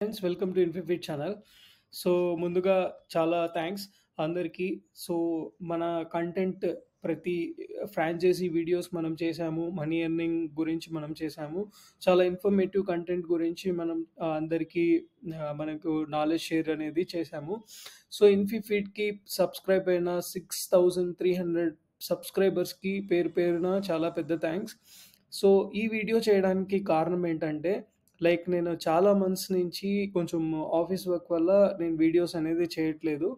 Friends, welcome to ఇన్ఫిఫిట్ channel. So, ముందుగా చాలా థ్యాంక్స్ అందరికీ. సో, మన కంటెంట్ ప్రతి ఫ్రాంచైజీ వీడియోస్ మనం చేశాము. మనీ ఎర్నింగ్ గురించి మనం చేశాము. చాలా ఇన్ఫర్మేటివ్ కంటెంట్ గురించి మనం అందరికీ మనకు నాలెడ్జ్ షేర్ అనేది చేశాము. సో, ఇన్ఫిఫిట్‌కి సబ్స్క్రైబ్ అయిన 6,300 సబ్స్క్రైబర్స్‌కి పేరు పేరున చాలా పెద్ద థ్యాంక్స్. సో, ఈ వీడియో చేయడానికి కారణం ఏంటంటే, నేను చాలా మంత్స్ నుంచి కొంచెం ఆఫీస్ వర్క్ వల్ల నేను వీడియోస్ అనేది చేయట్లేదు.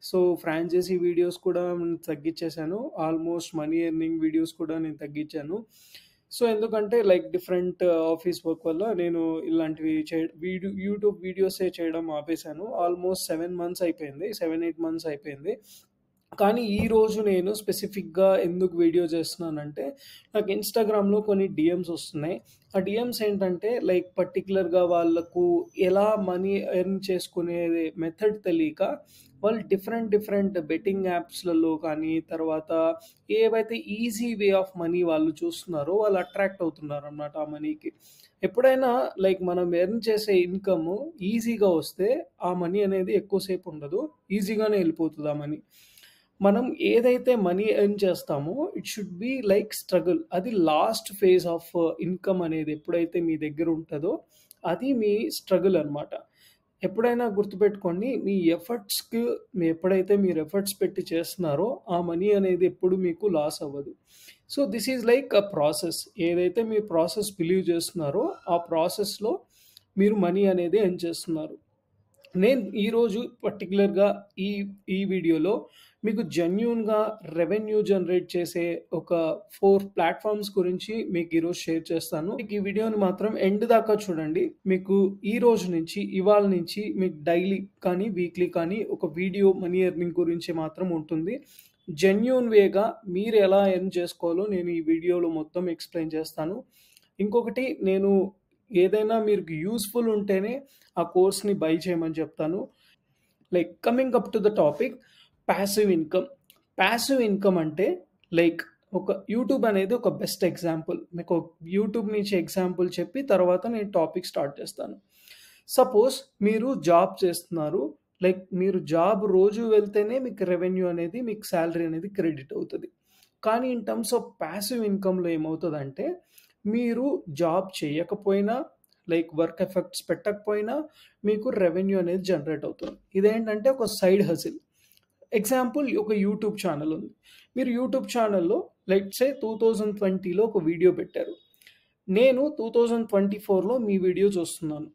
సో, ఫ్రాంచైజీ వీడియోస్ కూడా తగ్గిచ్చేశాను. ఆల్మోస్ట్ మనీ ఎర్నింగ్ వీడియోస్ కూడా నేను తగ్గించాను. సో, ఎందుకంటే డిఫరెంట్ ఆఫీస్ వర్క్ వల్ల నేను ఇలాంటివి యూట్యూబ్ వీడియోసే చేయడం ఆపేశాను. ఆల్మోస్ట్ 7 మంత్స్ అయిపోయింది. 7, 8 మంత్స్ అయిపోయింది. కానీ ఈరోజు నేను స్పెసిఫిక్‌గా ఎందుకు వీడియో చేస్తున్నానంటే, నాకు ఇన్‌స్టాగ్రామ్‌లో కొన్ని డీఎమ్స్ వస్తున్నాయి. ఆ డీఎమ్స్ ఏంటంటే పర్టిక్యులర్‌గా వాళ్ళకు ఎలా మనీ ఎర్న్ చేసుకునే మెథడ్ తెలియక వాళ్ళు డిఫరెంట్ బెట్టింగ్ యాప్స్‌లలో కానీ, తర్వాత ఏవైతే ఈజీ వే ఆఫ్ మనీ వాళ్ళు చూస్తున్నారో వాళ్ళు అట్రాక్ట్ అవుతున్నారనమాట ఆ మనీకి. ఎప్పుడైనా మనం ఎర్న్ చేసే ఇన్‌కమ్ ఈజీగా వస్తే ఆ మనీ అనేది ఎక్కువ సేపు ఉండదు. ఈజీగానే ఎళ్ళిపోతది ఆ మనీ. మనం ఏదైతే మనీ ఎర్న్ చేస్తామో ఇట్ షుడ్ బి స్ట్రగుల్. అది లాస్ట్ ఫేజ్ ఆఫ్ ఇన్‌కమ్ అనేది ఎప్పుడైతే మీ దగ్గర ఉంటదో అది మీ స్ట్రగుల్ అన్నమాట. ఎప్పుడైనా గుర్తుపెట్టుకోండి, ఎప్పుడైతే మీరు ఎఫర్ట్స్ పెట్టి చేస్తున్నారో ఆ మనీ అనేది ఎప్పుడు మీకు లాస్ అవ్వదు. So, this is a process. ఏదైతే మీరు ప్రాసెస్ బిలీవ్ చేస్తున్నారో ఆ ప్రాసెస్‌లో మీరు మనీ అనేది ఎర్న్ చేస్తున్నారు. నేను ఈరోజు పర్టిక్యులర్‌గా ఈ ఈ వీడియోలో మీకు జెన్యూన్‌గా రెవెన్యూ జనరేట్ చేసే ఒక 4 ప్లాట్‌ఫార్మ్స్ గురించి మీకు ఈరోజు షేర్ చేస్తాను. మీకు ఈ వీడియోని మాత్రం ఎండ్ దాకా చూడండి. మీకు ఈ రోజు నుంచి, ఇవాళ నుంచి మీకు డైలీ కానీ, వీక్లీ కానీ ఒక వీడియో మనీ ఎర్నింగ్ గురించి మాత్రం ఉంటుంది. జెన్యూన్ వేగా మీరు ఎలా ఎర్న్ చేసుకోవాలో నేను ఈ వీడియోలో మొత్తం ఎక్స్‌ప్లెయిన్ చేస్తాను. ఇంకొకటి, నేను ఏదైనా మీకు యూజ్‌ఫుల్ ఉంటేనే ఆ కోర్స్‌ని బై చేయమని చెప్తాను. Coming up to the topic, passive income. Passive income అంటే ఒక యూట్యూబ్ అనేది ఒక బెస్ట్ ఎగ్జాంపుల్. మీకు యూట్యూబ్ నుంచి ఎగ్జాంపుల్ చెప్పి తర్వాత నేను టాపిక్ స్టార్ట్ చేస్తాను. సపోజ్ మీరు జాబ్ చేస్తున్నారు. మీరు జాబ్ రోజు వెళ్తేనే మీకు రెవెన్యూ అనేది, మీకు సాలరీ అనేది క్రెడిట్ అవుతది. కానీ ఇన్ టర్మ్స్ ఆఫ్ పాసివ్ ఇన్‌కమ్‌లో ఏమవుతదంటే, మీరు జాబ్ చేయకపోయినా, వర్క్ ఎఫర్ట్స్ పెట్టకపోయినా మీకు రెవెన్యూ అనేది జనరేట్ అవుతుంది. ఇదేంటంటే ఒక సైడ్ హజిల్. ఎగ్జాంపుల్, ఒక యూట్యూబ్ ఛానల్ ఉంది. మీరు యూట్యూబ్ ఛానల్‌లో లెట్స్ సే 2020లో ఒక వీడియో పెట్టారు. నేను 2024లో మీ వీడియో చూస్తున్నాను.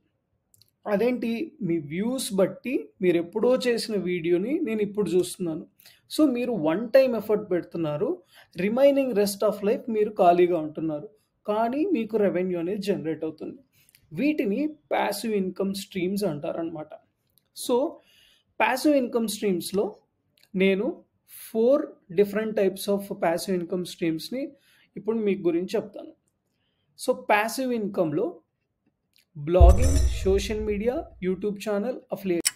అదేంటి, మీ వ్యూస్ బట్టి మీరెప్పుడో చేసిన వీడియోని నేనిప్పుడు చూస్తున్నాను. సో, మీరు వన్ టైమ్ ఎఫర్ట్ పెడుతున్నారు. రిమైనింగ్ రెస్ట్ ఆఫ్ లైఫ్ మీరు ఖాళీగా ఉంటున్నారు. కానీ మీకు రెవెన్యూ అనేది జనరేట్ అవుతుంది. వీటిని పాసివ్ ఇన్‌కమ్ స్ట్రీమ్స్ అంటారనమాట. సో, పాసివ్ ఇన్‌కమ్ స్ట్రీమ్స్‌లో నేను 4 different types of passive income స్ట్రీమ్స్‌ని ఇప్పుడు మీకు గురించి చెప్తాను. సో, పాసివ్ ఇన్‌కమ్‌లో blogging, social media, YouTube channel, affiliate.